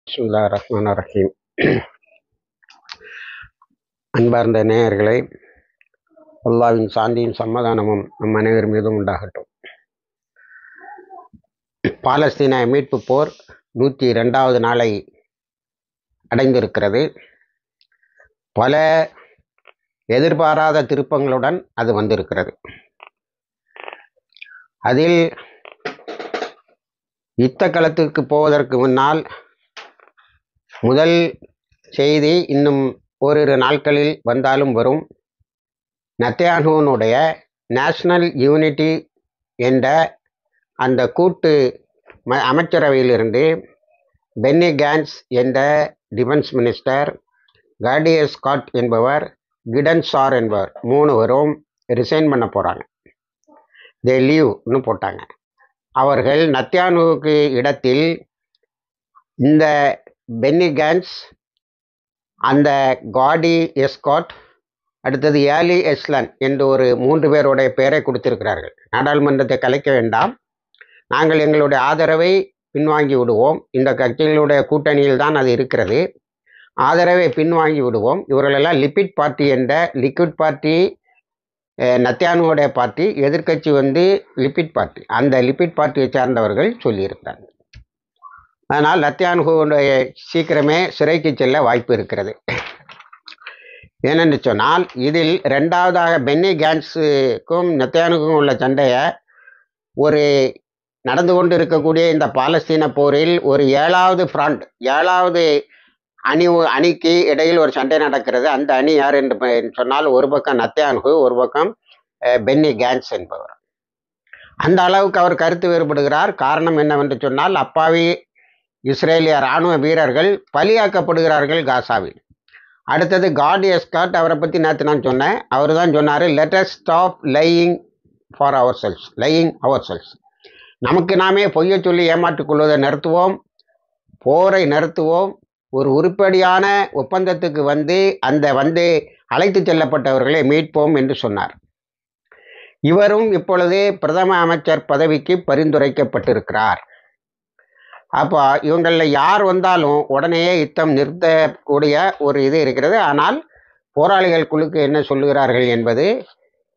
பிஸ்மில்லாஹிர் ரஹ்மானிர் ரஹீம். அன்பார்ந்த நேயர்களை, அல்லாஹ்வின் சாந்தியும் சமாதானமும் நம் அனைவர் மீதும் உண்டாகட்டும். பாலஸ்தீன மீட்பு போர் 102வது நாளை அடைந்திருக்கிறது. பல எதிர்பாராத திருப்பங்களுடன் அது வந்திருக்கிறது. அதில் யுத்த களத்துக்கு போவதற்கு முன்னால் முதல் செய்தி இன்னும் ஓரிரு நாட்களில் வந்தாலும் வரும். நெத்தன்யாஹுவினுடைய நேஷனல் யூனிட்டி என்ற அந்த கூட்டு அமைச்சரவையிலிருந்து பென்னி கான்ஸ் என்ற டிஃபென்ஸ் மினிஸ்டர், காடி எஸ்காட் என்பவர், கிடன் சார் என்பவர் 3 பேரும் ரிசைன் பண்ண போகிறாங்க. தே லீவ்னு போட்டாங்க. அவர்கள் நெத்தன்யாஹுவுக்கு இடத்தில் இந்த பென்னி கான்ஸ், அந்த காடி எஸ்காட், அடுத்தது ஏலி எஸ்லன் என்று ஒரு 3 பேருடைய பெயரை கொடுத்திருக்கிறார்கள். நாடாளுமன்றத்தை கலைக்க வேண்டாம், நாங்கள் எங்களுடைய ஆதரவை பின்வாங்கி விடுவோம், இந்த கட்சிகளுடைய கூட்டணியில் தான் அது இருக்கிறது, ஆதரவை பின்வாங்கி விடுவோம். இவர்களெல்லாம் லிப்பிட் பார்ட்டி என்ற லிக்விட் பார்ட்டி, நெத்தன்யாஹுவுடைய பார்ட்டி, எதிர்கட்சி லிப்பிட் பார்ட்டி, அந்த லிப்பிட் பார்ட்டியை சார்ந்தவர்கள் சொல்லியிருக்கிறார்கள். அதனால் நெத்தன்யாஹுவுடைய சீக்கிரமே சிறைக்கு செல்ல வாய்ப்பு இருக்கிறது. ஏனென்று சொன்னால், இதில் 2வதாக பென்னி கான்ஸுக்கும் நெத்தன்யாஹுவுக்கும் உள்ள சண்டையை ஒரு நடந்து கொண்டு இருக்கக்கூடிய இந்த பாலஸ்தீன போரில் ஒரு 7வது ஃப்ரண்ட், 7வது அணிக்கு இடையில் ஒரு சண்டை நடக்கிறது. அந்த அணி யார் என்று சொன்னால், ஒரு பக்கம் நெத்தன்யாஹு, ஒரு பக்கம் பென்னி கான்ஸ் என்பவர். அந்த அளவுக்கு அவர் கருத்து வேறுபடுகிறார். காரணம் என்னவென்று சொன்னால், அப்பாவி இஸ்ரேலிய இராணுவ வீரர்கள் பலியாக்கப்படுகிறார்கள் காசாவில். அடுத்தது காடி எஸ்காட், அவரை பற்றி நேற்று நான் சொன்னேன். அவர் தான் சொன்னார், let us stop lying for ourselves. நமக்கு நாமே பொய்யை சொல்லி ஏமாற்றிக் கொள்வதை நிறுத்துவோம், போரை நிறுத்துவோம், ஒரு உருப்படியான ஒப்பந்தத்துக்கு அந்த அழைத்து செல்லப்பட்டவர்களை மீட்போம் என்று சொன்னார். இவரும் இப்பொழுது பிரதம அமைச்சர் பதவிக்கு பரிந்துரைக்கப்பட்டிருக்கிறார். அப்போ இவங்களில் யார் வந்தாலும் உடனே யுத்தம் நிறுத்தக்கூடிய ஒரு இது இருக்கிறது. ஆனால் போராளிகள் குழுக்கு என்ன சொல்லுகிறார்கள் என்பது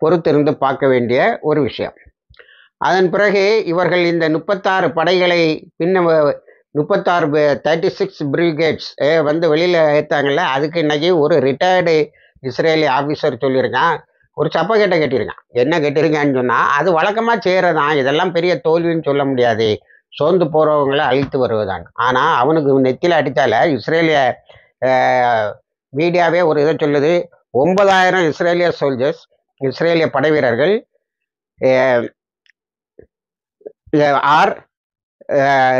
பொறுத்திருந்து பார்க்க வேண்டிய ஒரு விஷயம். அதன் பிறகு இவர்கள் இந்த 36 படைகளை 36 பிரிகேட்ஸ் வெளியில் ஏற்றாங்கல்ல, அதுக்கு இன்னைக்கு ஒரு ரிட்டையர்டு இஸ்ரேலி ஆஃபீஸர் சொல்லியிருக்கான், ஒரு சப்பக்கேட்டை கட்டியிருக்கான். என்ன கட்டியிருக்கான்னு சொன்னால், அது வழக்கமாக செய்கிறதான், இதெல்லாம் பெரிய தோல்வின்னு சொல்ல முடியாது, சோர்ந்து போகிறவங்களை அழித்து வருவதான். ஆனால் அவனுக்கு நெத்தியில் அடித்தால இஸ்ரேலிய மீடியாவே ஒரு இதை சொல்லுது, 9000 இஸ்ரேலிய சோல்ஜர்ஸ், இஸ்ரேலிய படை வீரர்கள் are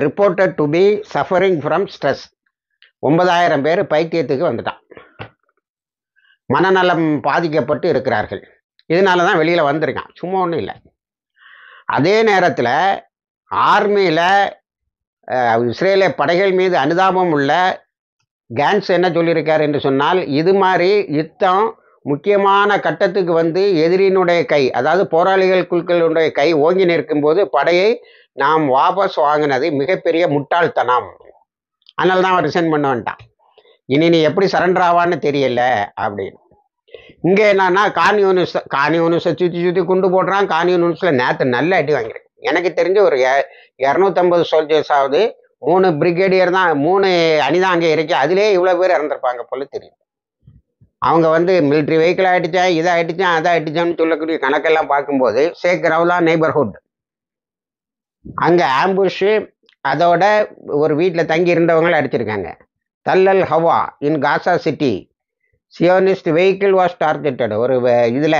reported to be suffering from stress. 9000 பேர் பைத்தியத்துக்கு வந்துட்டான், மனநலம் பாதிக்கப்பட்டு இருக்கிறார்கள். இதனால தான் வெளியில் வந்திருக்கான், சும்மா ஒன்றும் இல்லை. அதே நேரத்தில் ஆர்மியில் இஸ்ரேலிய படைகள் மீது அனுதாபம் உள்ள கான்ஸ் என்ன சொல்லியிருக்கார் என்று சொன்னால், இது மாதிரி யுத்தம் முக்கியமான கட்டத்துக்கு எதிரியினுடைய கை, அதாவது போராளிகள் குழுக்களுடைய கை ஓங்கி நிற்கும்போது படையை நாம் வாபஸ் வாங்கினது மிகப்பெரிய முட்டாள்தனம். அதனால தான் அவன் ரிசைன் பண்ண வேண்டான். இனி நீ எப்படி சரண்டர் ஆவான்னு தெரியல அப்படின்னு. இங்கே என்னன்னா, கான்யூனிஸை சுற்றி கொண்டு போடுறான். கான்யூனிஸில் நேற்று நல்ல அடி வாங்கிறேன். எனக்கு தெரிஞ்ச ஒரு 250 சோல்ஜர்ஸாவது, 3 பிரிகேடியர் தான், 3 அணிதான் அங்கே இருக்கு. அதிலே இவ்வளோ பேர் இறந்துருப்பாங்க போல தெரியும். அவங்க மிலிட்ரி வெஹிக்கிள் ஆகிடுச்சேன், இதை ஆகிடுச்சேன், அதை ஆகிடுச்சான்னு சொல்லக்கூடிய கணக்கெல்லாம் பார்க்கும்போது, ஷேக் ரவுலா நெய்பர்ஹுட், அங்கே ஆம்புஷு, அதோட ஒரு வீட்டில் தங்கி இருந்தவங்களை அடிச்சிருக்காங்க. Tal al Hawa in Gaza city, Zionist vehicle was targeted, ஒரு இதில்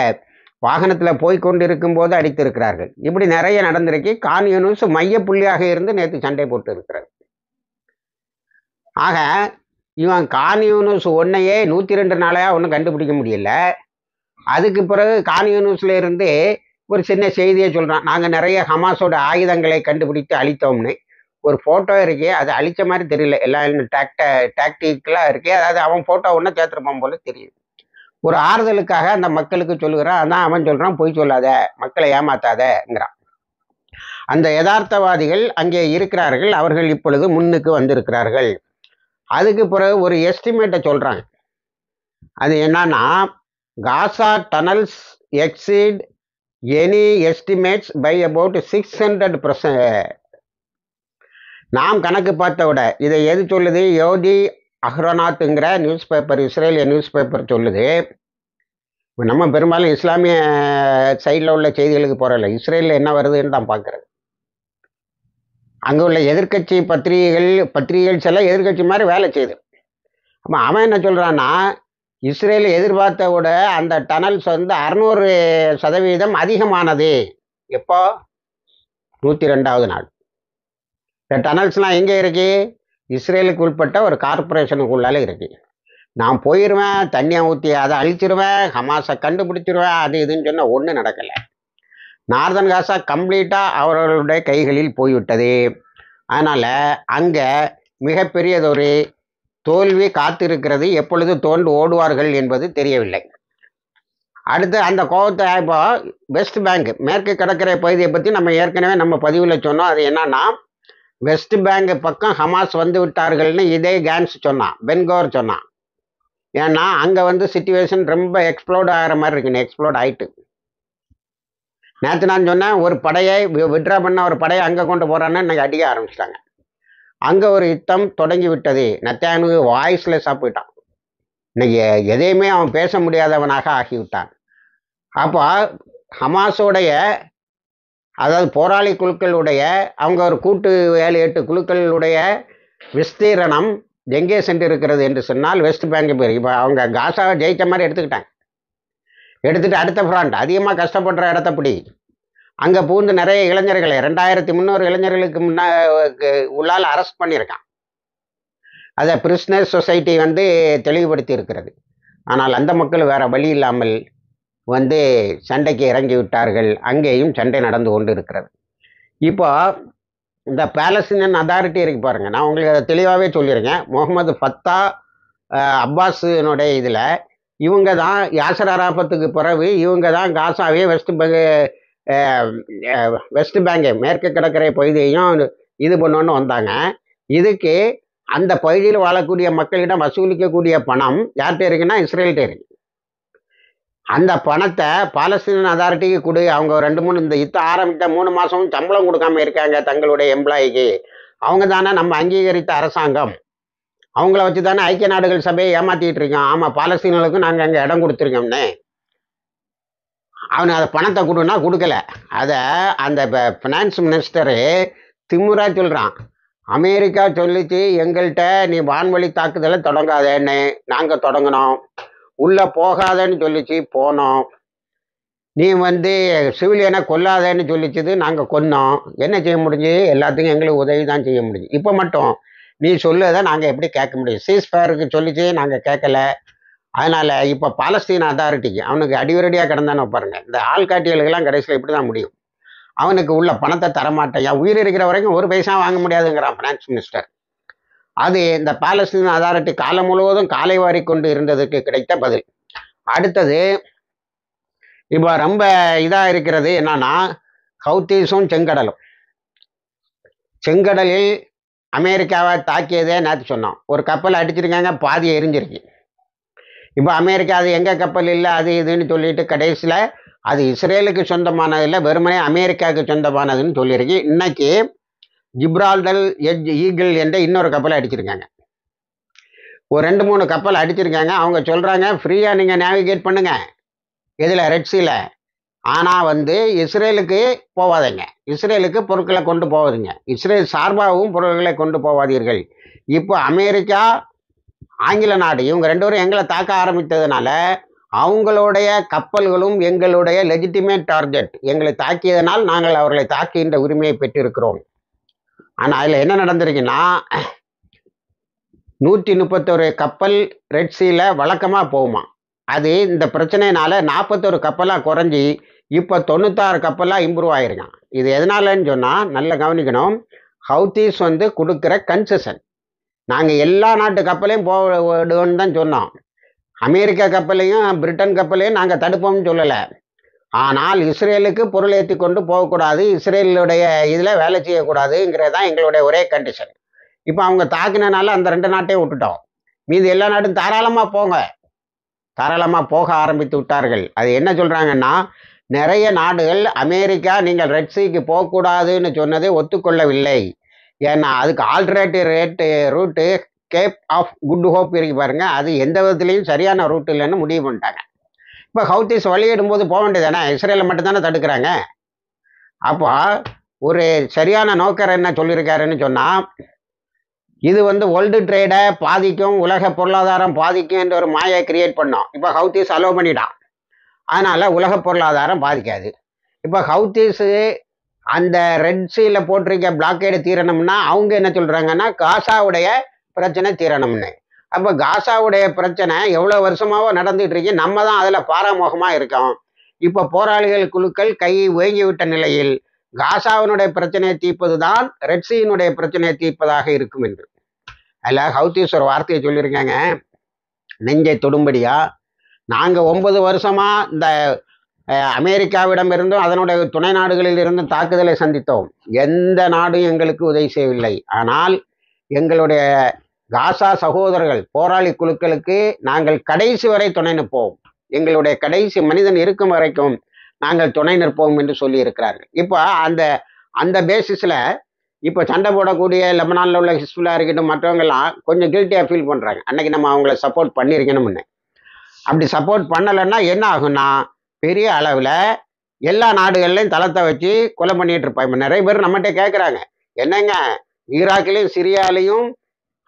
வாகனத்தில் போய்கொண்டு இருக்கும்போது அடித்திருக்கிறார்கள். இப்படி நிறைய நடந்திருக்கு. கான்யூனிஸ் மைய புள்ளியாக இருந்து நேற்று சண்டை போட்டு இருக்கிறார். ஆக இவன் கான்யூனிஸ் ஒன்றையே 102 நாளையாக ஒன்றும் கண்டுபிடிக்க முடியல. அதுக்கு பிறகு கான்யூனிஸில் இருந்து ஒரு சின்ன செய்தியை சொல்கிறான், நாங்கள் நிறைய ஹமாஸோட ஆயுதங்களை கண்டுபிடித்து அழித்தோம்னு. ஒரு ஃபோட்டோ இருக்கே, அது அழித்த மாதிரி தெரியல, எல்லாம் டாக்டிக்கெலாம் இருக்கே, அதாவது அவன் ஃபோட்டோ ஒன்று சேர்த்துருப்பான் போல தெரியுது. ஒரு ஆறுதலுக்காக அந்த மக்களுக்கு சொல்லுகிறான். அதான் அவன் சொல்கிறான், பொய் சொல்லாத, மக்களை ஏமாத்தாதங்கிறான். அந்த யதார்த்தவாதிகள் அங்கே இருக்கிறார்கள். அவர்கள் இப்பொழுது முன்னுக்கு வந்திருக்கிறார்கள். அதுக்கு பிறகு ஒரு எஸ்டிமேட்டை சொல்கிறாங்க. அது என்னன்னா, Gaza tunnels exceed any estimates by about 600%. நாம் கணக்கு பார்த்த விட இதை எது சொல்லுது? யோதி அஹ்ரோனாத்துங்கிற நியூஸ் பேப்பர், இஸ்ரேலிய நியூஸ் பேப்பர் சொல்லுது. நம்ம பெரும்பாலும் இஸ்லாமிய சைடில் உள்ள செய்திகளுக்கு போகிறதில்ல, இஸ்ரேலில் என்ன வருதுன்னு தான் பார்க்குறது. அங்கே உள்ள எதிர்கட்சி பத்திரிகைகள் சில எதிர்கட்சி மாதிரி வேலை செய்யுது. அவன் என்ன சொல்கிறான்னா, இஸ்ரேல் எதிர்பார்த்த விட அந்த டனல்ஸ் 600% அதிகமானது. எப்போ? 102வது நாள். இந்த டனல்ஸ்லாம் எங்கே இருக்கு? இஸ்ரேலுக்கு உட்பட்ட ஒரு கார்பரேஷனுக்குள்ளால இருக்கு. நான் போயிடுவேன், தண்ணியை ஊற்றி அதை அழிச்சிருவேன், ஹமாஸை கண்டுபிடிச்சிருவேன், அது இதுன்னு சொன்னால் ஒன்றும் நடக்கலை. நார்தன் காசா கம்ப்ளீட்டாக அவர்களுடைய கைகளில் போய்விட்டது. அதனால் அங்கே மிகப்பெரியதொரு தோல்வி காத்திருக்கிறது. எப்பொழுது தோண்டு ஓடுவார்கள் என்பது தெரியவில்லை. அடுத்து அந்த கோபத்தை இப்போ வெஸ்ட் பேங்க், மேற்கு கடற்கரை பகுதியை பற்றி நம்ம ஏற்கனவே நம்ம பதிவில் சொன்னோம். அது என்னன்னா, வெஸ்ட் பேங்க் பக்கம் ஹமாஸ் வந்து விட்டார்கள்னு இதே கேன்ஸ் சொன்னான், பென்கோர் சொன்னான். ஏன்னா அங்கே சிச்சுவேஷன் ரொம்ப எக்ஸ்ப்ளோர்ட் ஆகிற மாதிரி இருக்குன்னு, எக்ஸ்ப்ளோர்ட் ஆகிட்டு. நேற்று நான் சொன்னேன், ஒரு படையை விட்ரா பண்ண ஒரு படையை அங்கே கொண்டு போகிறான்னு இன்னைக்கு அடிக்க ஆரம்பிச்சிட்டாங்க. அங்கே ஒரு யுத்தம் தொடங்கி விட்டது. நெத்தன்யாகு வாய்ஸ்லெஸ்ஸாக போயிட்டான். இன்னைக்கு எதையுமே அவன் பேச முடியாதவனாக ஆகிவிட்டான். அப்போ ஹமாஸோடைய, அதாவது போராளி குழுக்களுடைய, அவங்க ஒரு கூட்டு 7-8 குழுக்களுடைய விஸ்தீரணம் எங்கே சென்று இருக்கிறது என்று சொன்னால் வெஸ்ட் பேங்க் பேர். இப்போ அவங்க காசாவை ஜெயித்த மாதிரி எடுத்துட்டு அடுத்த ஃப்ராண்ட் அதிகமாக கஷ்டப்படுற இடத்த பிடி. அங்கே பூந்து நிறைய இளைஞர்களை 2300 இளைஞர்களுக்கு உள்ளால் அரெஸ்ட் பண்ணியிருக்கான். அதை பிரிஸ்னஸ் சொசைட்டி தெளிவுபடுத்தி இருக்கிறது. ஆனால் அந்த மக்கள் வேற வழி இல்லாமல் சண்டைக்கு இறங்கி விட்டார்கள். அங்கேயும் சண்டை நடந்து கொண்டு இருக்கிறது. இப்போ இந்த பாலஸ்தீனியன் அத்தாரிட்டி இருக்கு பாருங்க, நான் உங்களுக்கு அதை தெளிவாகவே சொல்லியிருக்கேன். முகமது ஃபத்தா அப்பாஸினுடைய இதில் இவங்க தான் யாசர் அராஃபத்துக்கு பிறகு இவங்க தான் காசாவே வெஸ்ட் பேங்க் மேற்கு கடற்கரை பகுதியையும் இது பண்ணோன்னு வந்தாங்க. இதுக்கு அந்த பகுதியில் வாழக்கூடிய மக்களிடம் வசூலிக்கக்கூடிய பணம் யார்கிட்ட இருக்குன்னா இஸ்ரேல்கிட்ட இருக்கு. அந்த பணத்தை பாலஸ்தீன் அத்தாரிட்டிக்கு கொடு. அவங்க 2-3 இந்த யுத்தம் ஆரம்பித்த 3 மாதமும் சம்பளம் கொடுக்காம இருக்காங்க தங்களுடைய எம்ப்ளாயிக்கு. அவங்க தானே நம்ம அங்கீகரித்த அரசாங்கம். அவங்கள வச்சு தானே ஐக்கிய நாடுகள் சபையை ஏமாற்றிட்டு இருக்கோம். ஆமாம், பாலஸ்தீனர்களுக்கும் நாங்கள் அங்கே இடம் கொடுத்துருக்கோம்னே. அவனு அதை பணத்தை கொடுன்னா கொடுக்கல. அதை அந்த ஃபினான்ஸ் மினிஸ்டரு திமுறா சொல்கிறான். அமெரிக்கா சொல்லிச்சு, எங்கள்கிட்ட நீ வான்வழி தாக்குதலை தொடங்காதேன்னு. நாங்கள் தொடங்கினோம். உள்ளே போகாதேன்னு சொல்லிச்சு, போனோம். நீ சிவிலியனை கொல்லாதேன்னு சொல்லிச்சுது, நாங்கள் கொன்னோம். என்ன செய்ய முடிஞ்சு? எல்லாத்துக்கும் எங்களுக்கு உதவி தான் செய்ய முடிஞ்சு. இப்போ மட்டும் நீ சொல்லுதை நாங்கள் எப்படி கேட்க முடியும்? சீஸ்ஃபயருக்கு சொல்லிச்சு, நாங்கள் கேட்கல. அதனால் இப்போ பாலஸ்தீன் அத்தாரிட்டிக்கு அவனுக்கு அடிவரடியாக கிடந்தானே பாருங்க. இந்த ஆள்காட்டியலுக்கெல்லாம் கடைசியில் இப்படி தான் முடியும். அவனுக்கு உள்ள பணத்தை தரமாட்டேன், உயிர் இருக்கிற வரைக்கும் ஒரு பைசா வாங்க முடியாதுங்கிறான் ஃபினான்ஸ் மினிஸ்டர். அது இந்த பாலஸ்தீன் அத்தாரிட்டி காலம் முழுவதும் காலை வாரி கொண்டு இருந்ததுக்கு கிடைத்த பதில். அடுத்தது இப்போ ரொம்ப இதாக இருக்கிறது என்னன்னா, ஹவுத்தீஸும் செங்கடலில் அமெரிக்காவை தாக்கியதே நேற்று சொன்னோம். ஒரு கப்பல் அடிச்சிருக்காங்க, பாதி எரிஞ்சிருக்கு. இப்போ அமெரிக்கா அது எங்கள் கப்பல் இல்லை அது இதுன்னு சொல்லிட்டு கடைசியில் அது இஸ்ரேலுக்கு சொந்தமானதில்லை, வெறுமனே அமெரிக்காவுக்கு சொந்தமானதுன்னு சொல்லியிருக்கு. இன்னைக்கு ஜிப்ரால்டர் ஈகிள் என்ற இன்னொரு கப்பலை அடிச்சிருக்காங்க. ஒரு 2-3 கப்பல் அடிச்சிருக்காங்க. அவங்க சொல்கிறாங்க, ஃப்ரீயாக நீங்கள் நேவிகேட் பண்ணுங்க இதில் ரெட்ஸியில். ஆனால் இஸ்ரேலுக்கு போவாதீங்க, இஸ்ரேலுக்கு பொருட்களை கொண்டு போவாதீங்க, இஸ்ரேல் சார்பாகவும் பொருட்களை கொண்டு போவாதீர்கள். இப்போ அமெரிக்கா ஆங்கில நாடு இவங்க 2 பேரும் எங்களை தாக்க ஆரம்பித்ததுனால அவங்களுடைய கப்பல்களும் எங்களுடைய லெஜிட்டிமேட் டார்கெட். எங்களை தாக்கியதனால் நாங்கள் அவர்களை தாக்குகின்ற உரிமையை பெற்றிருக்கிறோம். ஆனால் அதில் என்ன நடந்திருக்குன்னா, 131 கப்பல் ரெட்ஸியில் வழக்கமாக போகுமா. அது இந்த பிரச்சனையினால 41 கப்பலாக குறைஞ்சி இப்போ 96 கப்பலாக இம்ப்ரூவ் ஆகிருக்கான். இது எதனாலன்னு சொன்னால் நல்லா கவனிக்கணும். ஹவுத்தீஸ் கொடுக்குற கன்செஷன். நாங்கள் எல்லா நாட்டு கப்பலையும் போடுவோன்னு தான் சொன்னோம். அமெரிக்கா கப்பலையும் பிரிட்டன் கப்பலையும் நாங்கள் தடுப்போம்னு சொல்லலை. ஆனால் இஸ்ரேலுக்கு பொருள் ஏற்றி கொண்டு போகக்கூடாது, இஸ்ரேலுடைய இதில் வேலை செய்யக்கூடாதுங்கிறது தான் எங்களுடைய ஒரே கண்டிஷன். இப்போ அவங்க தாக்கினால அந்த 2 நாட்டையும் விட்டுட்டோம். மீதி எல்லா நாடும் தாராளமாக போங்க, தாராளமாக போக ஆரம்பித்து விட்டார்கள். அது என்ன சொல்கிறாங்கன்னா, நிறைய நாடுகள் அமெரிக்கா நீங்கள் ரெட் சீக்கு போகக்கூடாதுன்னு சொன்னதை ஒத்துக்கொள்ளவில்லை. ஏன்னா அதுக்கு alternative route Cape of Good Hope இருக்கு பாருங்க, அது எந்த விதத்துலையும் சரியான ரூட் இல்லைன்னு முடிவு பண்ணிட்டாங்க. இப்போ ஹவுத்திஸ் வழியிடும்போது போக வேண்டியதானே, இஸ்ரேலை மட்டும்தானே தடுக்கிறாங்க. அப்போ ஒரு சரியான நோக்கர் என்ன சொல்லியிருக்காருன்னு சொன்னால், இது வேர்ல்டு ட்ரேடை பாதிக்கும், உலக பொருளாதாரம் பாதிக்கும் என்ற ஒரு மாயை கிரியேட் பண்ணோம். இப்போ ஹவுத்திஸ் அலோவ் பண்ணிட்டான், அதனால் உலக பொருளாதாரம் பாதிக்காது. இப்போ ஹவுத்திஸு அந்த ரெட் சீல போட்டிருக்க பிளாக்கேடு தீரணும்னா அவங்க என்ன சொல்கிறாங்கன்னா, காசாவுடைய பிரச்சனை தீரணும்னு. அப்போ காசாவுடைய பிரச்சனை எவ்வளோ வருஷமாவோ நடந்துகிட்டு இருக்கு, நம்ம தான் அதில் பாராமுகமாக இருக்கோம். இப்போ போராளிகள் குழுக்கள் கை ஓங்கி விட்ட நிலையில் காசாவினுடைய பிரச்சனையை தீர்ப்பது தான் ரெட் சீனுடைய பிரச்சனையை தீர்ப்பதாக இருக்கும் என்று. அதில் ஹவுத்திஸ் ஒரு வார்த்தையை சொல்லியிருக்காங்க, நெஞ்சை தொடும்படியா. நாங்கள் 9 வருஷமாக இந்த அமெரிக்காவிடமிருந்தும் அதனுடைய துணை நாடுகளில் இருந்தும் தாக்குதலை சந்தித்தோம். எந்த நாடும் எங்களுக்கு உதவி செய்யவில்லை. ஆனால் எங்களுடைய காசா சகோதரர்கள் போராளி குழுக்களுக்கு நாங்கள் கடைசி வரை துணை நிற்போம், எங்களுடைய கடைசி மனிதன் இருக்கும் வரைக்கும் நாங்கள் துணை நிற்போம் என்று சொல்லி இருக்கிறார்கள். இப்போ அந்த பேசிஸில் இப்போ சண்டை போடக்கூடிய லெபனானில் உள்ள ஹிஸ்புல்லா இருக்கட்டும், மற்றவங்கெல்லாம் கொஞ்சம் கில்ட்டியாக ஃபீல் பண்ணுறாங்க. அன்றைக்கி நம்ம அவங்கள சப்போர்ட் பண்ணியிருக்கணும்னு. அப்படி சப்போர்ட் பண்ணலைன்னா என்ன ஆகுன்னா, பெரிய அளவில் எல்லா நாடுகள்லையும் தளத்தை வச்சு கொலை பண்ணிகிட்டு இருப்பாங்க. இப்போ நிறைய பேர் நம்மகிட்ட கேட்குறாங்க, என்னங்க ஈராக்லேயும் சிரியாலையும்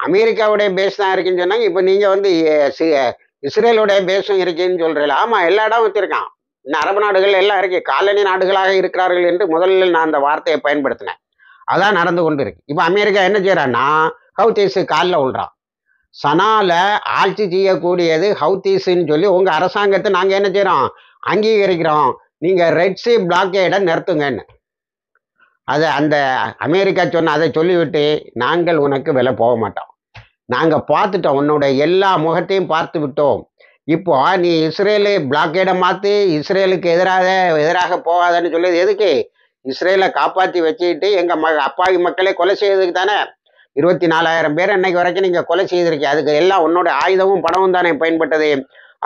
அமெரிக்காவுடைய பேஸ் தான் இருக்குன்னு சொன்னாங்க, இப்போ நீங்கள் இஸ்ரேலுடைய பேஸும் இருக்குன்னு சொல்கிறீங்களா? ஆமாம், எல்லா இடம் வச்சுருக்கான். இன்னும் அரபு நாடுகள் எல்லாம் இருக்கு, காலனி நாடுகளாக இருக்கிறார்கள் என்று முதல்ல நான் அந்த வார்த்தையை பயன்படுத்தினேன். அதான் நடந்து கொண்டு இருக்கு. இப்போ அமெரிக்கா என்ன செய்கிறான்னா, ஹவுத்தீஸு காலில் விழுறான். சனால ஆட்சி செய்யக்கூடியது ஹவுத்தீஸுன்னு சொல்லி உங்கள் அரசாங்கத்தை நாங்கள் என்ன செய்கிறோம், அங்கீகரிக்கிறோம், நீங்கள் ரெட் சீ பிளாக்கேடை நிறுத்துங்கன்னு. அதை அந்த அமெரிக்கா சொன்ன அதை சொல்லிவிட்டு, நாங்கள் உனக்கு விலை போக மாட்டோம், நாங்கள் பார்த்துட்டோம், உன்னோட எல்லா முகத்தையும் பார்த்து விட்டோம். இப்போ நீ இஸ்ரேலு பிளாக்கேடை மாற்றி இஸ்ரேலுக்கு எதிராக போகாதன்னு சொல்லியது எதுக்கு? இஸ்ரேலை காப்பாற்றி வச்சுக்கிட்டு எங்கள் அப்பாவி மக்களை கொலை செய்யறதுக்கு தானே. 24,000 பேர் இன்னைக்கு வரைக்கும் நீங்கள் கொலை செய்திருக்கீங்க. அதுக்கு எல்லாம் உன்னோட ஆயுதமும் பணமும் தானே பயன்பட்டது.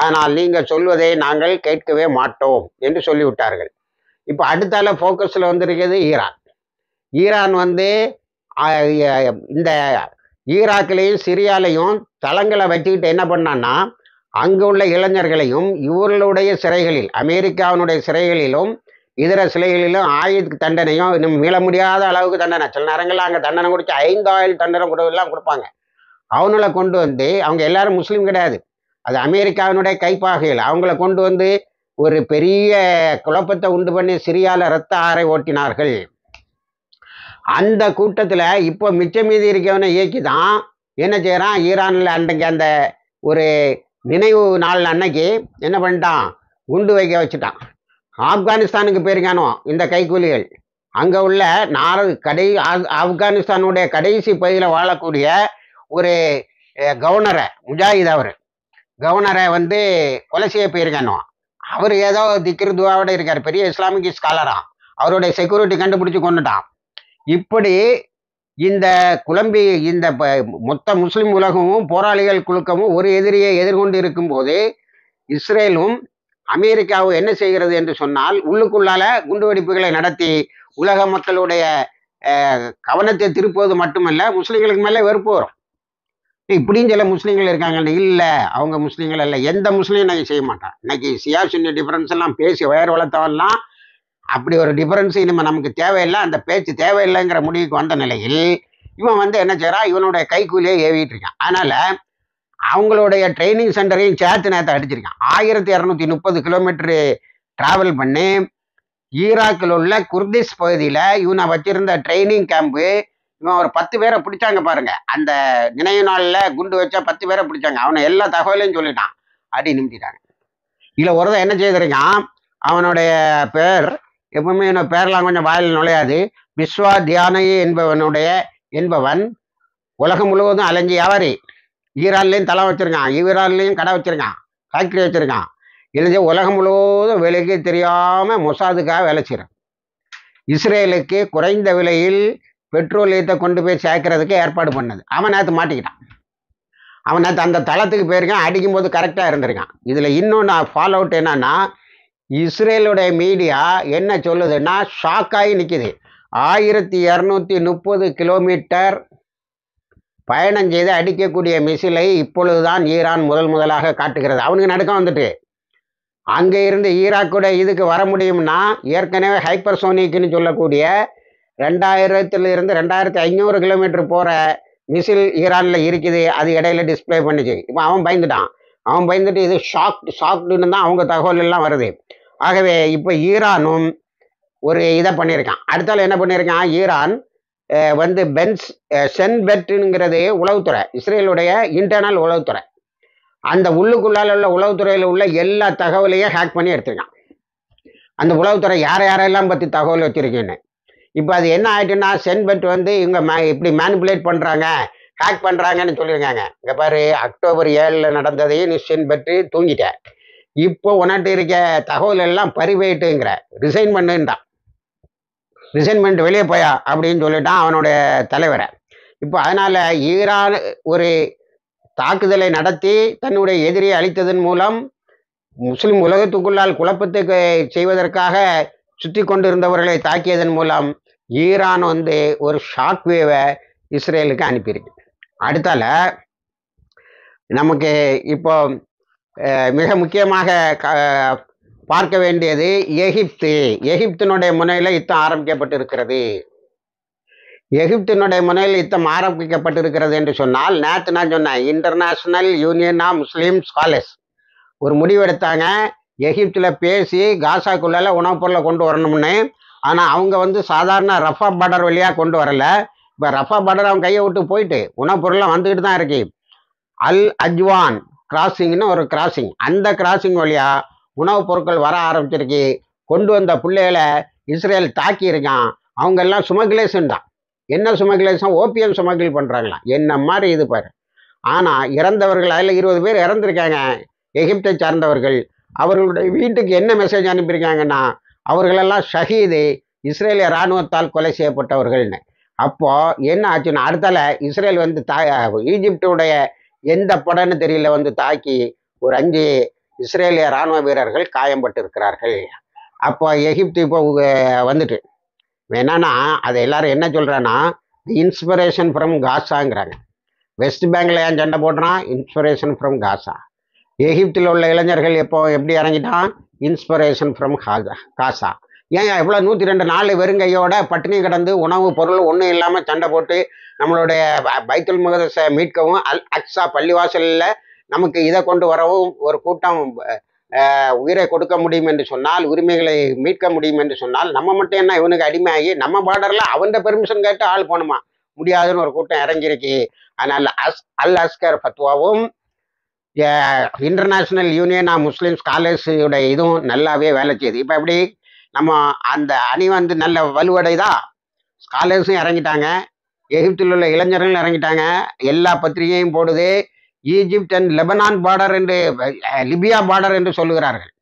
ஆனால் நீங்கள் சொல்வதை நாங்கள் கேட்கவே மாட்டோம் என்று சொல்லிவிட்டார்கள். இப்போ அடுத்தால ஃபோக்கஸில் இருக்கிறது ஈரான். ஈரான் இந்த ஈராக்லேயும் சிரியாலையும் தளங்களை வச்சுக்கிட்டு என்ன பண்ணான்னா, அங்கே உள்ள இளைஞர்களையும் இவர்களுடைய சிறைகளில், அமெரிக்காவினுடைய சிறைகளிலும் இதர சிலைகளிலும் ஆயுத தண்டனையும் இன்னும் மீள முடியாத அளவுக்கு தண்டனை, சில நேரங்களில் அங்கே தண்டனை கொடுத்து 5 ஆயுள் தண்டனை எல்லாம் கொடுப்பாங்க. அவங்கள கொண்டு அவங்க எல்லாரும் முஸ்லீம் கிடையாது, அது அமெரிக்காவினுடைய கைப்பாகையில் அவங்கள கொண்டு ஒரு பெரிய குழப்பத்தை உண்டு பண்ணி சிரியாவில் இரத்த ஆறை ஓட்டினார்கள். அந்த கூட்டத்தில் இப்போ மிச்ச மீதி இருக்கவனை இயக்கி தான் என்ன செய்கிறான், ஈரானில் அன்றைக்கு அந்த ஒரு நினைவு நாள் அன்னைக்கு என்ன பண்ணிட்டான், குண்டு வைக்க வச்சுட்டான். ஆப்கானிஸ்தானுக்கு போயிருக்கானோ இந்த கைக்கூலிகள். அங்கே உள்ள ஆப்கானிஸ்தானுடைய கடைசி பகுதியில் வாழக்கூடிய ஒரு கவர்னரை, முஜாஹித் அவர் கவர்னரை கொலை செய்ய போயிருக்கானோ. அவர் ஏதோ திக்ருதுவாவோட இருக்கார், பெரிய இஸ்லாமிக் ஸ்காலராக, அவருடைய செக்யூரிட்டி கண்டுபிடிச்சி கொண்டுட்டான். இப்படி இந்த குழம்பி இந்த மொத்த முஸ்லிம் உலகமும் போராளிகள் குழுக்கமும் ஒரு எதிரியை எதிர்கொண்டு இருக்கும்போது இஸ்ரேலும் அமெரிக்காவும் என்ன செய்கிறது என்று சொன்னால், உள்ளுக்குள்ளால குண்டுவெடிப்புகளை நடத்தி உலக மக்களுடைய கவனத்தை திருப்புவது மட்டுமல்ல, முஸ்லீம்களுக்கு மேலே வெறுப்பு வரும். இப்படியும் சில முஸ்லீம்கள் இருக்காங்க, இல்லை அவங்க முஸ்லீம்கள் அல்ல, எந்த முஸ்லீம் இன்னைக்கு செய்ய மாட்டான். இன்னைக்கு சியா சுன்னி டிஃபரன்ஸ் எல்லாம் பேசி வயர் வளர்த்தவெல்லாம் அப்படி ஒரு டிஃபரன்ஸ் இனிமேல் நமக்கு தேவையில்லை, அந்த பேச்சு தேவையில்லைங்கிற முடிவுக்கு வந்த நிலையில் இவன் என்ன செய்கிறான், இவனுடைய கைக்கூலியே ஏவிட்டு இருக்கான். அதனால் அவங்களுடைய ட்ரைனிங் சென்டரையும் சேர்த்து நேரத்தை அடிச்சிருக்கான். 1230 கிலோமீட்டரு ட்ராவல் பண்ணி ஈராக்கில் உள்ள குர்திஸ் பகுதியில் இவனை வச்சிருந்த ட்ரைனிங் கேம்பு, இவன் ஒரு 10 பேரை பிடிச்சாங்க பாருங்க. அந்த நினைவு நாளில் குண்டு வச்சா 10 பேரை பிடிச்சாங்க. அவனை எல்லா தகவலையும் சொல்லிட்டான், அடி நிமித்திட்டாங்க. இதில் ஒருத்தன் என்ன செய்திருக்கான், அவனுடைய பேர் எப்பவுமே என்னோட பேரெல்லாம் கொஞ்சம் வாயில் நுழையாது, விஸ்வா தியானை என்பவன் உலகம் முழுவதும் அலைஞ்சி வியாபாரி. ஈரான்லேயும் தலை வச்சுருக்கான், ஈரான்லேயும் கடை வச்சுருக்கான், ஃபேக்ட்ரி வச்சுருக்கான். இல்லைஞ்சா உலகம் முழுவதும் விலைக்கு தெரியாமல் மொசாதுக்காக வேலை செய்கிறான். இஸ்ரேலுக்கு குறைந்த விலையில் பெட்ரோலியத்தை கொண்டு போய் சேர்க்கறதுக்கு ஏற்பாடு பண்ணது. அவன் நேற்று மாட்டிக்கிட்டான். அவன் நேற்று அந்த தளத்துக்கு போயிருக்கான், அடிக்கும்போது கரெக்டாக இருந்திருக்கான். இதில் இன்னொன்று ஃபாலோ அவுட் என்னன்னா, இஸ்ரேலுடைய மீடியா என்ன சொல்லுதுன்னா, ஷாக்காகி நிற்கிது. 1230 கிலோமீட்டர் பயணம் செய்து அடிக்கக்கூடிய மிசிலை இப்பொழுதுதான் ஈரான் முதலாக காட்டுகிறது. அவனுக்கு நடுக்கம் வந்துட்டு, அங்கே இருந்து ஈராக்கோட இதுக்கு வர முடியும்னா ஏற்கனவே ஹைப்பர்சோனிக்னு சொல்லக்கூடிய 2000 2500 கிலோமீட்டர் போகிற மிசில் ஈரானில் இருக்குது. அது இடையில டிஸ்பிளே பண்ணிச்சு. இப்போ அவன் பயந்துட்டு இது ஷாக்டுன்னு தான் அவங்க தகவல் எல்லாம் வருது. ஆகவே இப்போ ஈரானும் ஒரு இதை பண்ணியிருக்கான். அடுத்தால என்ன பண்ணியிருக்கான், ஈரான் வந்து சென்பெட்டுங்கிறது உளவுத்துறை, இஸ்ரேலுடைய இன்டர்னல் உளவுத்துறை. அந்த உள்ளுக்குள்ளால் உள்ள உளவுத்துறையில் உள்ள எல்லா தகவலையும் ஹேக் பண்ணி எடுத்திருக்கான். அந்த உளவுத்துறை யாரெல்லாம் பற்றி தகவல் வச்சுருக்கேன்னு. இப்போ அது என்ன ஆகிட்டுன்னா, சென்பெட் வந்து இவங்க இப்படி மேனிப்புலேட் பண்ணுறாங்க, ஹேக் பண்ணுறாங்கன்னு சொல்லியிருக்காங்க. இங்கே பாரு, அக்டோபர் 7 நடந்ததையும் நீ சென்பெட்டு தூங்கிட்ட. இப்போ உனட்டு இருக்க தகவல் எல்லாம் பறிபோயிட்டுங்கிற, ரிசைன் பண்ணுன்றான். ரிசைன் பண்ணிட்டு வெளியே போயா அப்படின்னு சொல்லிட்டான் அவனுடைய தலைவரை. இப்போ அதனால் ஈரான் ஒரு தாக்குதலை நடத்தி தன்னுடைய எதிரியை அழித்ததன் மூலம் முஸ்லிம் உலகத்துக்குள்ளால் குழப்பத்தை செய்வதற்காக சுற்றி கொண்டிருந்தவர்களை தாக்கியதன் மூலம் ஈரான் வந்து ஒரு ஷாக் வேவை இஸ்ரேலுக்கு அனுப்பியிருக்கு. அடுத்தால நமக்கு இப்போ மிக முக்கியமாக பார்க்க வேண்டியது எகிப்தினுடைய முனையில் யுத்தம் ஆரம்பிக்கப்பட்டிருக்கிறது. எகிப்தினுடைய முனையில் யுத்தம் ஆரம்பிக்கப்பட்டிருக்கிறது என்று சொன்னால், நேற்று நான் சொன்னேன், International Union of Muslim Scholars ஒரு முடிவெடுத்தாங்க. எகிப்தில் பேசி காசாக்குள்ளால உணவுப் பொருளை கொண்டு வரணும்னு. ஆனால் அவங்க வந்து சாதாரண ரஃபா பார்டர் வழியாக கொண்டு வரல. இப்போ ரஃபா பார்டர் அவங்க கையை விட்டு போயிட்டு உணவுப் பொருள்லாம் வந்துக்கிட்டு தான் இருக்கு. அல் அஜ்வான் கிராசிங்னு ஒரு கிராசிங், அந்த கிராசிங் வழியாக உணவுப் பொருட்கள் வர ஆரம்பிச்சிருக்கு. கொண்டு வந்த பிள்ளைகளை இஸ்ரேல் தாக்கி இருக்கான். அவங்க எல்லாம் சுமக்லேஷன் தான். என்ன சுமக்லேஷன்? ஓபிஎம் சுமக்கில் பண்ணுறாங்களாம். என்ன மாதிரி இது பாரு. ஆனால் இறந்தவர்கள் அதில் 20 பேர் இறந்துருக்காங்க, எகிப்தை சார்ந்தவர்கள். அவர்களுடைய வீட்டுக்கு என்ன மெசேஜ் அனுப்பியிருக்காங்கன்னா, அவர்களெல்லாம் ஷஹீது, இஸ்ரேலிய இராணுவத்தால் கொலை செய்யப்பட்டவர்கள்னு. அப்போ என்ன ஆச்சுன்னா, அடுத்தால இஸ்ரேல் வந்து ஈஜிப்டுடைய எந்த படன்னு தெரியல வந்து தாக்கி ஒரு 5 இஸ்ரேலிய இராணுவ வீரர்கள் காயம்பட்டிருக்கிறார்கள். அப்போ எகிப்து இப்போ வந்துட்டு என்னன்னா, அதை எல்லாரும் என்ன சொல்கிறான்னா, இன்ஸ்பிரேஷன் ஃப்ரம் காசாங்கிறாங்க. வெஸ்ட் பேங்கில் ஏன் சண்டை போடுறான்? இன்ஸ்பிரேஷன் ஃப்ரம் காசா. எகிப்தில் உள்ள இளைஞர்கள் எப்படி இறங்கிட்டான்? இன்ஸ்பிரேஷன் ஃப்ரம் காசா. ஏன் எவ்வளோ 102 நாள் வெறுங்கையோட பட்டினி கிடந்து உணவு பொருள் ஒன்றும் இல்லாமல் சண்டை போட்டு நம்மளுடைய பைத்துல் முகதஸை மீட்கவும், அல் அக்ஸா பள்ளிவாசலில் நமக்கு இதை கொண்டு வரவும் ஒரு கூட்டம் உயிரை கொடுக்க முடியும் என்று சொன்னால், உரிமைகளை மீட்க முடியும் என்று சொன்னால், நம்ம மட்டும் என்ன இவனுக்கு அடிமையாகி நம்ம பார்டரில் அவன்கிட்ட பெர்மிஷன் கேட்டு ஆள் போகணுமா? முடியாதுன்னு ஒரு கூட்டம் இறங்கியிருக்கு. அதனால் அல் அஸ்கர் ஃபத்வாவும் இன்டர்நேஷ்னல் யூனியன் ஆஃப் முஸ்லீம் ஸ்காலர்ஸுடைய இதுவும் நல்லாவே வேலை செய்யுது. இப்போ எப்படி நம்ம அந்த அணி வந்து நல்ல வலுவடைதா? ஸ்காலர்ஸும் இறங்கிட்டாங்க, எகிப்தில் உள்ள இளைஞர்களும் இறங்கிட்டாங்க, எல்லா பத்திரிகையும் போடுது. ஈஜிப்ட் அண்ட் லெபனான் பார்டர் என்று, லிபியா பார்டர் என்று சொல்லுகிறார்கள்.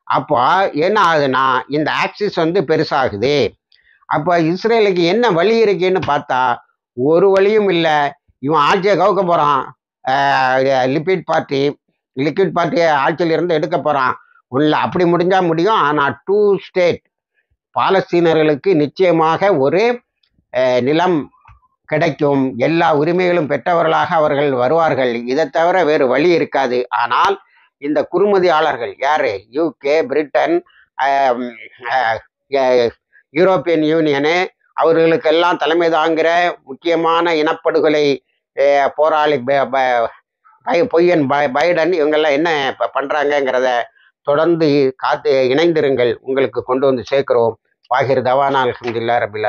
அப்போ என்ன ஆகுதுன்னா, இந்த ஆக்சிஸ் வந்து பெருசாகுது. அப்போ இஸ்ரேலுக்கு என்ன வழி இருக்குன்னு பார்த்தா ஒரு வழியும் இல்லை. இவன் ஆட்சியை கவுக்க போகிறான். லிக்விட் பார்ட்டியை ஆட்சியில் இருந்து எடுக்க போகிறான். உள்ள அப்படி முடிஞ்சால் முடியும். ஆனால் 2 ஸ்டேட் பாலஸ்தீனர்களுக்கு நிச்சயமாக ஒரு நிலம் கிடைக்கும். எல்லா உரிமைகளும் பெற்றவர்களாக அவர்கள் வருவார்கள். இதை தவிர வேறு வழி இருக்காது. ஆனால் இந்த குறுமதியாளர்கள் யார்? யூகே, பிரிட்டன், யூரோப்பியன் யூனியனு, அவர்களுக்கெல்லாம் தலைமை தாங்கிற முக்கியமான இனப்படுகொலை போராளி பொய்யன் பைடன், இவங்கெல்லாம் என்ன பண்ணுறாங்கங்கிறத தொடர்ந்து இணைந்திருங்கள். உங்களுக்கு கொண்டு வந்து சேர்க்கிறோம். வாஹிர் தவானா அல்ஹம்துலில்லாஹி ரபில் ஆலமீன்.